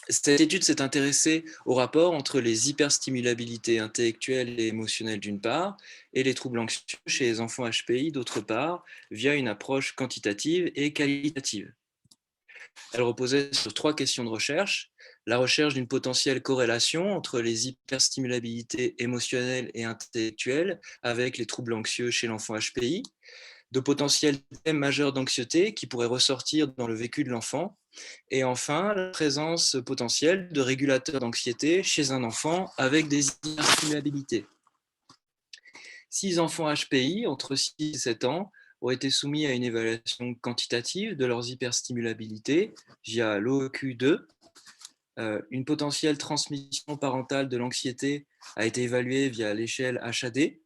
Cette étude s'est intéressée au rapport entre les hyperstimulabilités intellectuelles et émotionnelles d'une part et les troubles anxieux chez les enfants HPI d'autre part, via une approche quantitative et qualitative. Elle reposait sur trois questions de recherche. La recherche d'une potentielle corrélation entre les hyperstimulabilités émotionnelles et intellectuelles avec les troubles anxieux chez l'enfant HPI, de potentiels thèmes majeurs d'anxiété qui pourraient ressortir dans le vécu de l'enfant, et enfin la présence potentielle de régulateurs d'anxiété chez un enfant avec des hyperstimulabilités. 6 enfants HPI entre 6 et 7 ans ont été soumis à une évaluation quantitative de leurs hyperstimulabilités via l'OEQ2. Une potentielle transmission parentale de l'anxiété a été évaluée via l'échelle HAD.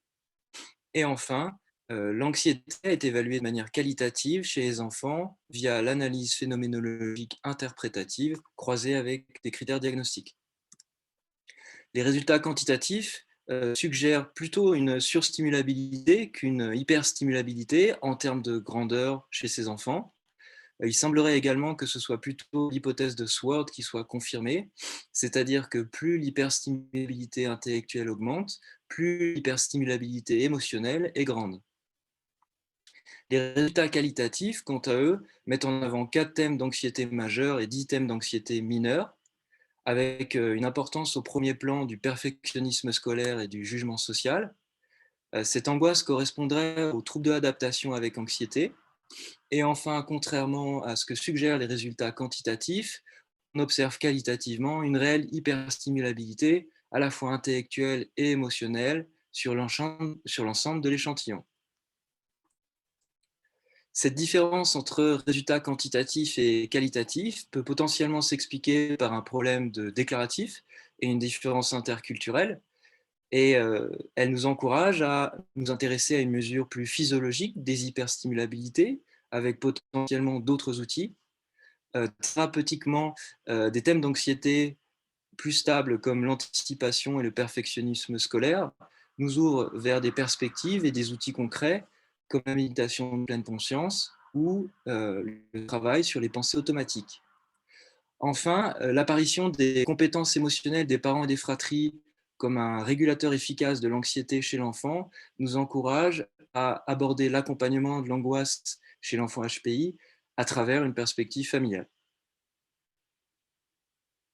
Et enfin, l'anxiété a été évaluée de manière qualitative chez les enfants via l'analyse phénoménologique interprétative croisée avec des critères diagnostiques. Les résultats quantitatifs suggèrent plutôt une surstimulabilité qu'une hyperstimulabilité en termes de grandeur chez ces enfants. Il semblerait également que ce soit plutôt l'hypothèse de Sword qui soit confirmée, c'est-à-dire que plus l'hyperstimulabilité intellectuelle augmente, plus l'hyperstimulabilité émotionnelle est grande. Les résultats qualitatifs, quant à eux, mettent en avant 4 thèmes d'anxiété majeure et 10 thèmes d'anxiété mineure, avec une importance au premier plan du perfectionnisme scolaire et du jugement social. Cette angoisse correspondrait aux troubles de l'adaptation avec anxiété. Et enfin, contrairement à ce que suggèrent les résultats quantitatifs, on observe qualitativement une réelle hyperstimulabilité, à la fois intellectuelle et émotionnelle, sur l'ensemble de l'échantillon. Cette différence entre résultats quantitatifs et qualitatifs peut potentiellement s'expliquer par un problème de déclaratif et une différence interculturelle, et elle nous encourage à nous intéresser à une mesure plus physiologique des hyperstimulabilités, avec potentiellement d'autres outils. Thérapeutiquement, des thèmes d'anxiété plus stables comme l'anticipation et le perfectionnisme scolaire nous ouvrent vers des perspectives et des outils concrets comme la méditation de pleine conscience ou le travail sur les pensées automatiques. Enfin, l'apparition des compétences émotionnelles des parents et des fratries comme un régulateur efficace de l'anxiété chez l'enfant nous encourage à aborder l'accompagnement de l'angoisse chez l'enfant HPI à travers une perspective familiale.